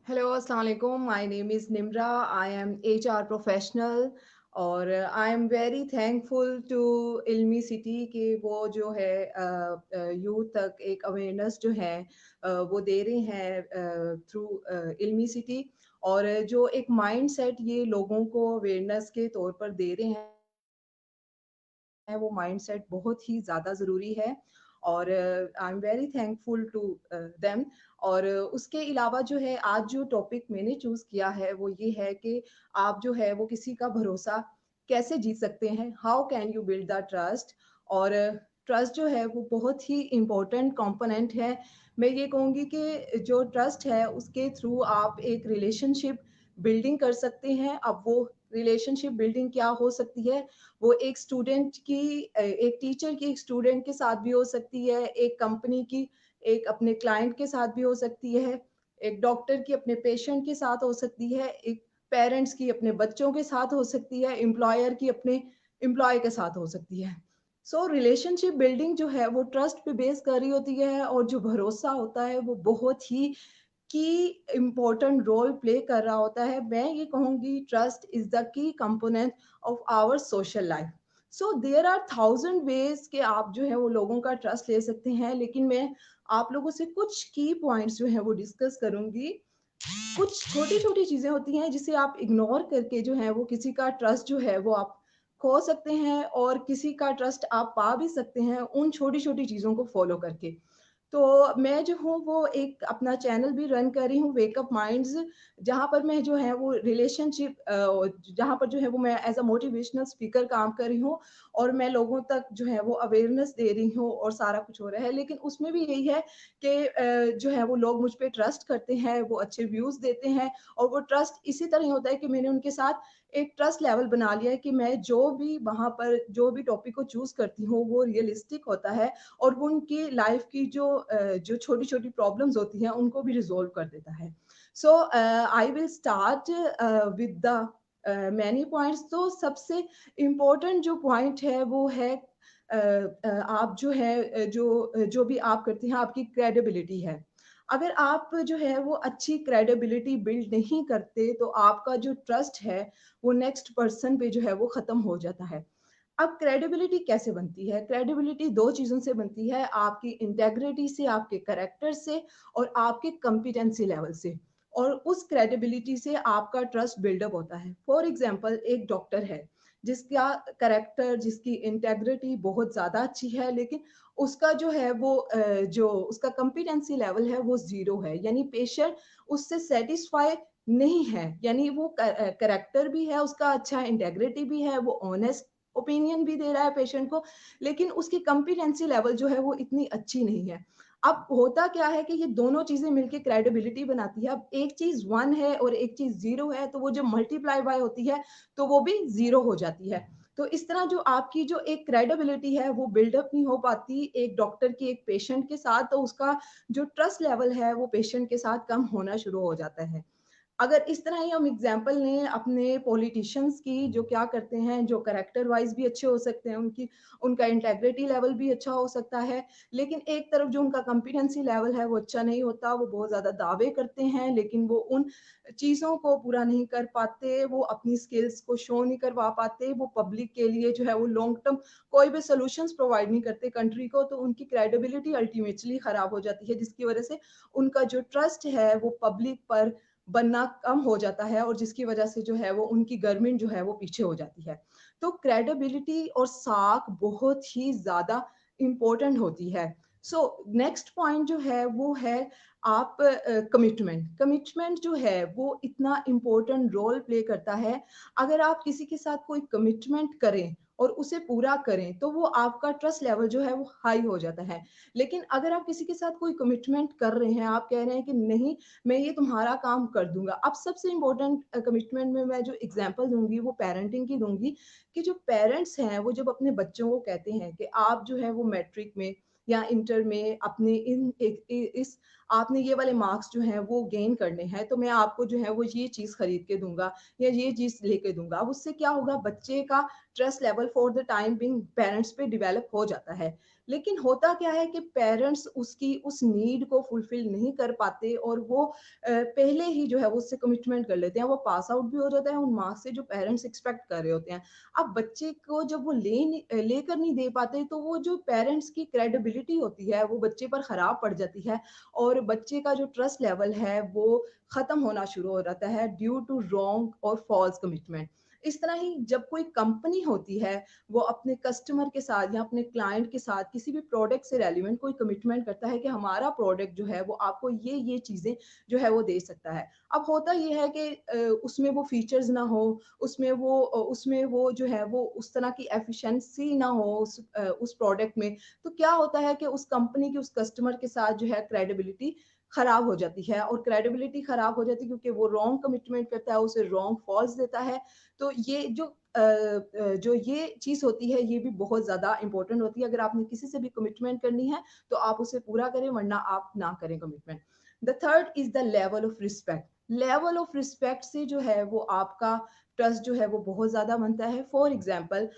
Hello, अस्सलाम वालेकुम। My name is Nimra. I am HR professional और I am very thankful to Ilmi city कि वो जो है यूथ तक एक अवेयरनेस जो है वो दे रहे हैं थ्रू इल्मी सिटी। और जो एक माइंडसेट ये लोगों को अवेयरनेस के तौर पर दे रहे हैं, वो माइंडसेट बहुत ही ज़्यादा ज़रूरी है और I am very thankful to them. और उसके अलावा जो है आज जो टॉपिक मैंने चूज़ किया है वो ये है कि आप जो है वो किसी का भरोसा कैसे जीत सकते हैं, how can you build the trust. और ट्रस्ट जो है वो बहुत ही इम्पोर्टेंट कंपोनेंट है। मैं ये कहूँगी कि जो ट्रस्ट है उसके थ्रू आप एक रिलेशनशिप बिल्डिंग कर सकते हैं। अब वो रिलेशनशिप बिल्डिंग क्या हो सकती है, वो एक स्टूडेंट की एक टीचर की एक स्टूडेंट के साथ भी हो सकती है, एक कंपनी की एक अपने क्लाइंट के साथ भी हो सकती है, एक डॉक्टर की अपने पेशेंट के साथ हो सकती है, एक पेरेंट्स की अपने बच्चों के साथ हो सकती है, एम्प्लॉयर की अपने एम्प्लॉय के साथ हो सकती है। सो रिलेशनशिप बिल्डिंग जो है वो ट्रस्ट पे बेस कर रही होती है और जो भरोसा होता है वो बहुत ही की इम्पोर्टेंट रोल प्ले कर रहा होता है। मैं ये कहूँगी trust is the key component of our social life. So there are thousand ways कि आप जो है वो लोगों का ट्रस्ट ले सकते हैं, लेकिन मैं आप लोगों से कुछ की पॉइंट्स जो हैं वो डिस्कस करूँगी। कुछ छोटी-छोटी चीज़ें होती हैं जिसे आप इग्नोर करके जो है वो किसी का ट्रस्ट जो है वो आप खो सकते हैं और किसी का ट्रस्ट आप पा भी सकते हैं उन छोटी-छोटी चीज़ों को फ़ॉलो करके। तो मैं जो हूँ वो एक अपना चैनल भी रन कर रही हूँ वेकअप माइंड्स, जहाँ पर मैं जो है वो रिलेशनशिप जहाँ पर जो है वो मैं एज़ अ मोटिवेशनल स्पीकर काम कर रही हूँ और मैं लोगों तक जो है वो अवेयरनेस दे रही हूँ और सारा कुछ हो रहा है। लेकिन उसमें भी यही है कि जो है वो लोग मुझ पे ट्रस्ट करते हैं, वो अच्छे व्यूज़ देते हैं और वो ट्रस्ट इसी तरह होता है कि मैंने उनके साथ एक ट्रस्ट लेवल बना लिया है कि मैं जो भी वहाँ पर जो भी टॉपिक को चूज़ करती हूँ, वो रियलिस्टिक होता है और वो उनकी लाइफ की जो छोटी-छोटी प्रॉब्लम्स होती हैं, उनको भी रिज़ॉल्व कर देता है। So I will start with the many points. तो सबसे इम्पोर्टेंट जो पॉइंट है, वो है आप जो है जो भी आप करते हैं, आपकी क्रेडिबिलिटी है। अगर आप जो है वो अच्छी क्रेडिबिलिटी बिल्ड नहीं करते, तो आपका जो ट्रस्ट है, वो नेक्स्ट पर्सन पे जो है वो ख़त्म हो जाता है। अब क्रेडिबिलिटी कैसे बनती है? क्रेडिबिलिटी 2 चीज़ों से बनती है, आपकी इंटेग्रिटी से, आपके कैरेक्टर से और आपके कॉम्पिटेंसी लेवल से। और उस क्रेडिबिलिटी से आपका ट्रस्ट बिल्डअप होता है। फॉर एग्ज़ाम्पल एक डॉक्टर है, जिसका कैरेक्टर, जिसकी इंटेग्रिटी बहुत ज़्यादा अच्छी है, लेकिन उसका जो है वो जो उसका कॉम्पिटेंसी लेवल है वो 0 है, यानी पेशेंट उससे सैटिस्फाई नहीं है। यानी वो कैरेक्टर भी है उसका अच्छा, इंटेग्रिटी भी है, वो ऑनेस्ट ओपिनियन भी दे रहा है पेशेंट को, लेकिन उसकी कॉम्पिटेंसी लेवल जो है वो इतनी अच्छी नहीं है। अब होता क्या है कि ये दोनों चीज़ें मिलके क्रेडिबिलिटी बनाती है। अब एक चीज़ 1 है और एक चीज़ 0 है, तो वो जब मल्टीप्लाई बाय होती है, तो वो भी 0 हो जाती है। तो इस तरह जो आपकी जो एक क्रेडिबिलिटी है, वो बिल्डअप नहीं हो पाती एक डॉक्टर की एक पेशेंट के साथ, तो उसका जो ट्रस्ट लेवल है, वो पेशेंट के साथ कम होना शुरू हो जाता है। अगर इस तरह ही हम एग्जाम्पल लें अपने पॉलिटिशियंस की, जो क्या करते हैं, जो कैरेक्टर वाइज़ भी अच्छे हो सकते हैं, उनका इंटेग्रिटी लेवल भी अच्छा हो सकता है, लेकिन एक तरफ जो उनका कॉम्पिटेंसी लेवल है, वो अच्छा नहीं होता, वो बहुत ज़्यादा दावे करते हैं, लेकिन वो उन चीज़ों को पूरा नहीं कर पाते, वो अपनी स्किल्स को शो नहीं करवा पाते, वो पब्लिक के लिए जो है वो लॉन्ग टर्म कोई भी सॉल्यूशंस प्रोवाइड नहीं करते कंट्री को, तो उनकी क्रेडिबिलिटी अल्टीमेटली खराब हो जाती है, जिसकी वजह से उनका जो ट्रस्ट है, वो पब्लिक पर बनना कम हो जाता है और जिसकी वजह से जो है वो उनकी गवर्नमेंट जो है वो पीछे हो जाती है। तो क्रेडिबिलिटी और साख बहुत ही ज़्यादा इम्पोर्टेंट होती है। सो नेक्स्ट पॉइंट जो है वो है आप कमिटमेंट। कमिटमेंट जो है वो इतना इम्पोर्टेंट रोल प्ले करता है। अगर आप किसी के साथ कोई कमिटमेंट करें और उसे पूरा करें, तो वो आपका ट्रस्ट लेवल जो है वो हाई हो जाता है। लेकिन अगर आप किसी के साथ कोई कमिटमेंट कर रहे हैं, आप कह रहे हैं कि नहीं मैं ये तुम्हारा काम कर दूँगा। अब सबसे इम्पोर्टेंट कमिटमेंट में मैं जो एग्ज़ाम्पल दूँगी वो पेरेंटिंग की दूँगी, कि जो पेरेंट्स हैं वो जब अपने बच्चों को कहते हैं कि आप जो है वो मैट्रिक में या इंटर में अपने इन एक इ इस आपने ये वाले मार्क्स जो हैं वो गेन करने हैं, तो मैं आपको जो है वो ये चीज़ खरीद के दूँगा या ये चीज़ लेके दूँगा। अब उससे क्या होगा, बच्चे का trust level for the time being parents पे डेवलप हो जाता है। लेकिन होता क्या है कि पेरेंट्स उसकी उस नीड को फुलफिल नहीं कर पाते और वो पहले ही जो है वो उससे कमिटमेंट कर लेते हैं, वो पास आउट भी हो जाता है उन मार्क्स से जो पेरेंट्स एक्सपेक्ट कर रहे होते हैं। अब बच्चे को जब वो लेकर नहीं दे पाते तो वो जो पेरेंट्स की क्रेडिबिलिटी होती है वो बच्चे पर खराब पड़ जाती है और बच्चे का जो ट्रस्ट लेवल है वो खत्म होना शुरू हो जाता है ड्यू टू रॉन्ग और फॉल्स कमिटमेंट। इस तरह ही जब कोई कंपनी होती है वो अपने कस्टमर के साथ या अपने क्लाइंट के साथ किसी भी प्रोडक्ट से रेलिवेंट कोई कमिटमेंट करता है कि हमारा प्रोडक्ट जो है वो आपको ये चीजें जो है वो दे सकता है। अब होता ये है कि उसमें वो फीचर्स ना हो, उसमें वो जो है वो उस तरह की एफिशिएंसी ना हो उस प्रोडक्ट में, तो क्या होता है कि उस कंपनी की उस कस्टमर के साथ जो है क्रेडिबिलिटी खराब हो जाती है और क्रेडिबिलिटी खराब हो जाती है क्योंकि वो रॉन्ग कमिटमेंट करता है, उसे रॉन्ग फॉल्स देता है। तो जो ये चीज़ होती है, ये भी बहुत ज़्यादा इम्पोर्टेंट होती है। अगर आपने किसी से भी कमिटमेंट करनी है, तो आप उसे पूरा करें वरना आप ना करें commitment. The third is the level of respect. Level of respect से जो है वो आपका ट्रस्ट जो है वो बहुत ज़्यादा बनता है। For example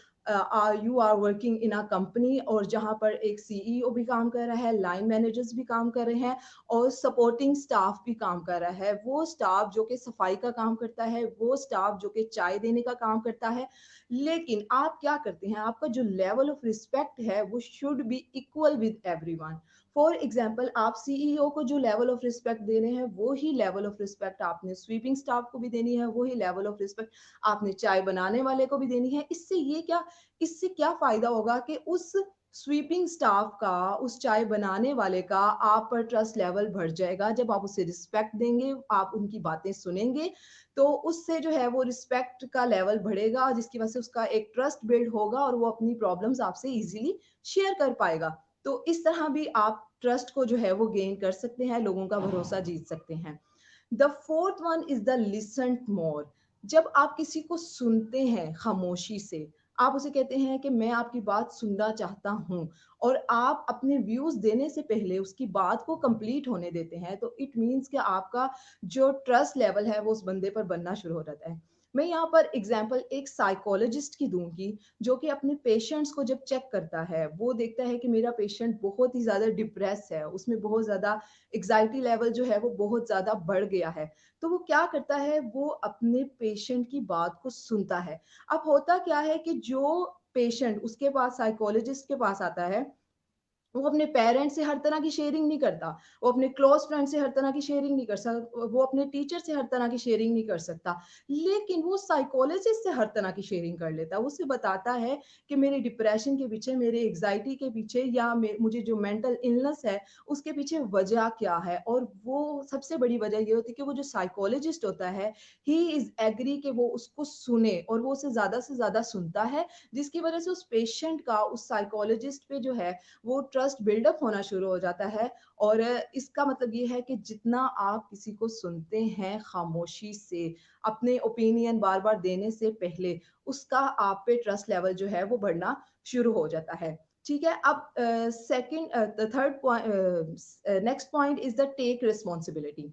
you are working in a company और जहाँ पर एक सीईओ भी काम कर रहा है, लाइन मैनेजर्स भी काम कर रहे हैं और सपोर्टिंग स्टाफ भी काम कर रहा है। वो स्टाफ जो कि सफाई का काम करता है, वो स्टाफ जो कि चाय देने का काम करता है। लेकिन आप क्या करते हैं, आपका जो लेवल ऑफ रिस्पेक्ट है, वो should be equal with everyone. For example आप सीईओ को जो लेवल ऑफ रिस्पेक्ट दे रहे हैं, वो ही लेवल ऑफ रिस्पेक्ट आपने स्वीपिंग स्टाफ को भी देनी है, वही लेवल ऑफ रिस्पेक्ट आपने चाय बनाने वाले को भी देनी है। इससे क्या फ़ायदा होगा कि उस स्वीपिंग स्टाफ का, उस चाय बनाने वाले का आप पर ट्रस्ट लेवल बढ़ जाएगा। जब आप उसे रिस्पेक्ट देंगे, आप उनकी बातें सुनेंगे, तो उससे जो है वो रिस्पेक्ट का लेवल बढ़ेगा जिसकी वजह से उसका एक ट्रस्ट बिल्ड होगा और वो अपनी प्रॉब्लम्स आपसे ईज़िली शेयर कर पाएगा। तो इस तरह भी आप ट्रस्ट को जो है वो गेन कर सकते हैं, लोगों का भरोसा जीत सकते हैं। The fourth one is the listen more. जब आप किसी को सुनते हैं खामोशी से, आप उसे कहते हैं कि मैं आपकी बात सुनना चाहता हूं और आप अपने व्यूज देने से पहले उसकी बात को कंप्लीट होने देते हैं, तो इट मीन्स कि आपका जो ट्रस्ट लेवल है वो उस बंदे पर बनना शुरू हो जाता है। मैं यहाँ पर एग्जाम्पल एक साइकोलॉजिस्ट की दूंगी जो कि अपने पेशेंट्स को जब चेक करता है, वो देखता है कि मेरा पेशेंट बहुत ही ज्यादा डिप्रेस है, उसमें बहुत ज्यादा एग्जाइटी लेवल जो है वो बहुत ज़्यादा बढ़ गया है। तो वो क्या करता है, वो अपने पेशेंट की बात को सुनता है। अब होता क्या है कि जो पेशेंट उसके पास साइकोलॉजिस्ट के पास आता है, वो अपने पेरेंट्स से हर तरह की शेयरिंग नहीं करता, वो अपने क्लोज फ्रेंड से हर तरह की शेयरिंग नहीं कर सकता, वो अपने टीचर से हर तरह की शेयरिंग नहीं कर सकता, लेकिन वो साइकोलॉजिस्ट से हर तरह की शेयरिंग कर लेता है। उसे बताता है कि मेरे डिप्रेशन के पीछे, मेरे एग्जाइटी के पीछे या मुझे जो मेंटल इलनेस है उसके पीछे वजह क्या है। और वो सबसे बड़ी वजह ये होती है कि वो जो साइकोलॉजिस्ट होता है, ही इज एग्री कि वो उसको सुने और वो उसे ज्यादा से ज्यादा सुनता है, जिसकी वजह से उस पेशेंट का उस साइकोलॉजिस्ट पे जो है वो ट्रस्ट बिल्डअप होना शुरू हो जाता है। और इसका मतलब ये है कि जितना आप किसी को सुनते हैं खामोशी से, अपने ओपिनियन बार बार देने से पहले, उसका आप पे ट्रस्ट लेवल जो है वो बढ़ना शुरू हो जाता है। ठीक है। अब second third point, next point is the take responsibility.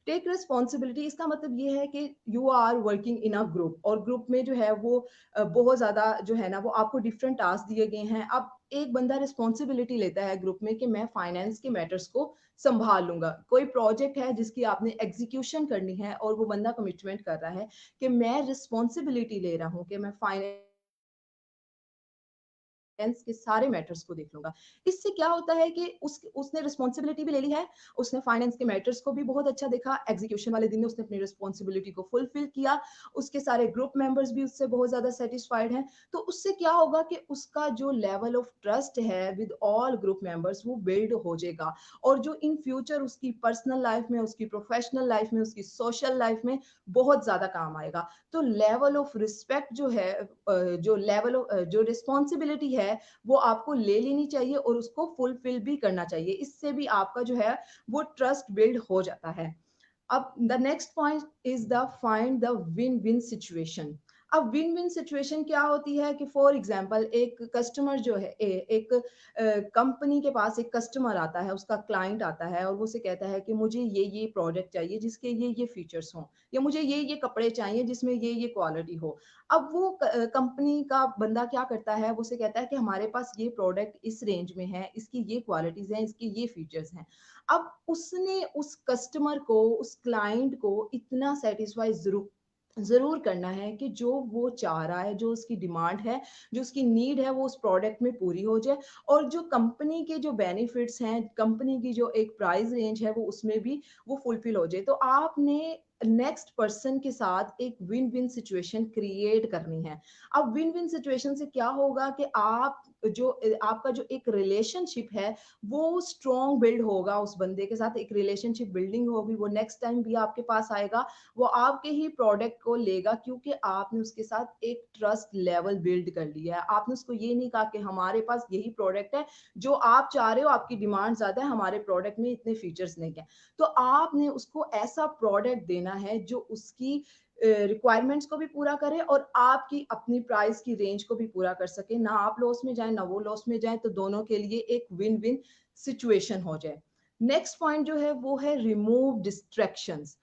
Take responsibility इसका मतलब ये है कि you are working in a group और ग्रुप में जो है वो बहुत ज्यादा जो है ना वो आपको डिफरेंट टास्क दिए गए हैं। अब एक बंदा रिस्पॉन्सिबिलिटी लेता है ग्रुप में कि मैं फाइनेंस के मैटर्स को संभाल लूंगा। कोई प्रोजेक्ट है जिसकी आपने एग्जीक्यूशन करनी है और वो बंदा कमिटमेंट कर रहा है कि मैं रिस्पॉन्सिबिलिटी ले रहा हूँ कि मैं फाइनेंस के सारे मैटर्स को देख लूंगा। इससे क्या होता है कि उसने रिस्पॉन्सिबिलिटी भी ले ली है, उसने फाइनेंस के मैटर्स को भी बहुत अच्छा देखा, एग्जीक्यूशन वाले दिन में उसने अपनी रिस्पॉन्सिबिलिटी को फुलफिल किया, उसके सारे ग्रुप मेंबर्स भी उससे बहुत ज्यादा सेटिस्फाइड हैं। तो उससे क्या होगा कि उसका जो लेवल ऑफ ट्रस्ट है विद ऑल ग्रुप मेंबर्स वो बिल्ड हो जाएगा और जो इन फ्यूचर उसकी पर्सनल लाइफ में, उसकी प्रोफेशनल लाइफ में, उसकी सोशल लाइफ में बहुत ज्यादा काम आएगा। तो लेवल ऑफ रिस्पेक्ट जो है, जो रिस्पॉन्सिबिलिटी है वो आपको ले लेनी चाहिए और उसको फुलफिल भी करना चाहिए। इससे भी आपका जो है वो ट्रस्ट बिल्ड हो जाता है। अब the next point is the find the win win situation. अब विन विन सिचुएशन क्या होती है कि फॉर एग्जांपल एक कस्टमर जो है एक कंपनी के पास एक कस्टमर आता है, उसका क्लाइंट आता है और वो उसे कहता है कि मुझे ये प्रोडक्ट चाहिए जिसके ये फीचर्स हों, या मुझे ये कपड़े चाहिए जिसमें ये क्वालिटी हो। अब वो कंपनी का बंदा क्या करता है, वो उसे कहता है कि हमारे पास ये प्रोडक्ट इस रेंज में है, इसकी ये क्वालिटीज़ हैं, इसके ये फीचर्स हैं। अब उसने उस कस्टमर को, उस क्लाइंट को इतना सैटिस्फाई ज़रूर करना है कि जो वो चाह रहा है, जो उसकी डिमांड है, जो उसकी नीड है, वो उस प्रोडक्ट में पूरी हो जाए, और जो कंपनी के जो बेनिफिट्स हैं, कंपनी की जो एक प्राइस रेंज है, वो उसमें भी वो फुलफिल हो जाए। तो आपने नेक्स्ट पर्सन के साथ एक विन विन सिचुएशन क्रिएट करनी है। अब विन विन सिचुएशन से क्या होगा कि आपका जो एक रिलेशनशिप है, वो स्ट्रॉन्ग बिल्ड होगा उस बंदे के साथ, एक रिलेशनशिप बिल्डिंग होगी, वो नेक्स्ट टाइम भी आपके पास आएगा, वो आपके ही प्रोडक्ट को लेगा, क्योंकि आपने उसके साथ एक ट्रस्ट लेवल बिल्ड कर लिया है। आपने उसको ये नहीं कहा कि हमारे पास यही प्रोडक्ट है, जो आप चाह रहे हो, आपकी डिमांड ज़्यादा है, हमारे प्रोडक्ट में इतने फीचर्स नहीं है। तो आपने उसको ऐसा प्रोडक्ट देना है जो उसकी रिक्वायरमेंट्स को भी पूरा करे और आपकी अपनी प्राइस की रेंज को भी पूरा कर सके। ना आप लॉस में जाएँ, ना वो लॉस में जाएँ, तो दोनों के लिए एक विन-विन सिचुएशन हो जाए। नेक्स्ट पॉइंट जो है वो है रिमूव डिस्ट्रैक्शंस।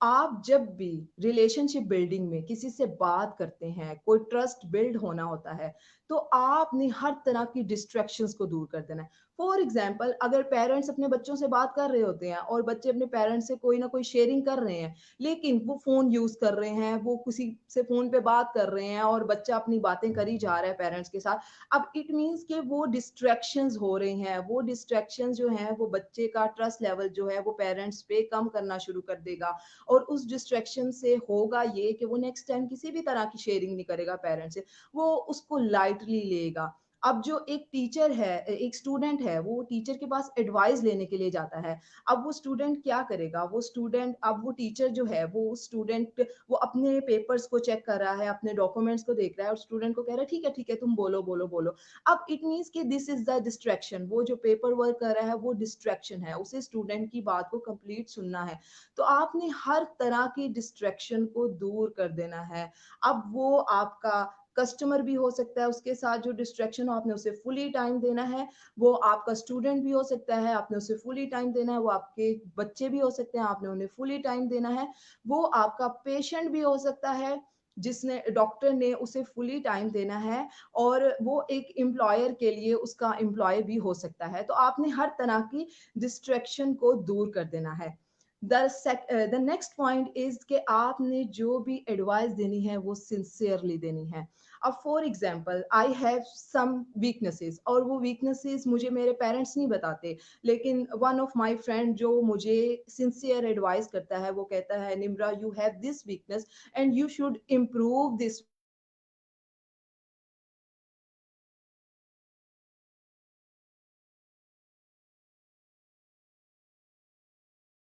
आप जब भी रिलेशनशिप बिल्डिंग में किसी से बात करते हैं, कोई ट्रस्ट बिल्ड होना होता है, तो आपने हर तरह की डिस्ट्रैक्शंस को दूर कर देना है। फॉर एग्जांपल, अगर पेरेंट्स अपने बच्चों से बात कर रहे होते हैं और बच्चे अपने पेरेंट्स से कोई ना कोई शेयरिंग कर रहे हैं, लेकिन वो फ़ोन यूज़ कर रहे हैं, वो किसी से फ़ोन पे बात कर रहे हैं और बच्चा अपनी बातें करी जा रहा है पेरेंट्स के साथ। अब इट मीन्स कि वो डिस्ट्रैक्शंस हो रहे हैं, वो डिस्ट्रैक्शंस जो हैं, वो बच्चे का ट्रस्ट लेवल जो है, वो पेरेंट्स पे कम करना शुरू कर देगा। और उस डिस्ट्रैक्शन से होगा ये कि वो नेक्स्ट टाइम किसी भी तरह की शेयरिंग नहीं करेगा पेरेंट्स से, वो उसको लाइटली लेगा। अब जो एक टीचर है, एक स्टूडेंट है, वो टीचर के पास एडवाइस लेने के लिए जाता है। अब वो स्टूडेंट क्या करेगा? वो टीचर जो है, वो स्टूडेंट वो अपने पेपर्स को चेक कर रहा है, अपने डॉक्यूमेंट्स को देख रहा है और स्टूडेंट को कह रहा है, ठीक है, तुम बोलो, बोलो, बोलो। अब इट मीन्स कि दिस इज़ द डिस्ट्रैक्शन, वो जो पेपर वर्क कर रहा है, वो डिस्ट्रैक्शन है, उसे स्टूडेंट की बात को कंप्लीट सुनना है। तो आपने हर तरह की डिस्ट्रैक्शन को दूर कर देना है। अब वो आपका कस्टमर भी हो सकता है, उसके साथ जो डिस्ट्रैक्शन हो आपने उसे फुली टाइम देना है। वो आपका स्टूडेंट भी हो सकता है, आपने उसे फुली टाइम देना है। वो आपके बच्चे भी हो सकते हैं, आपने उन्हें फुली टाइम देना है। वो आपका पेशेंट भी हो सकता है, जिसने डॉक्टर ने उसे फुली टाइम देना है, और वो एक एम्प्लॉयर के लिए उसका एम्प्लॉयी भी हो सकता है। तो आपने हर तरह की डिस्ट्रैक्शन को दूर कर देना है। द नेक्स्ट पॉइंट इज कि आपने जो भी एडवाइस देनी है वो सिंसियरली देनी है। अब for example, I have some weaknesses, और वो वीकनेसेस मुझे मेरे पेरेंट्स नहीं बताते, लेकिन वन ऑफ माय फ्रेंड जो मुझे सिंसियर एडवाइस करता है, वो कहता है, Nimra, you have this weakness and you should improve this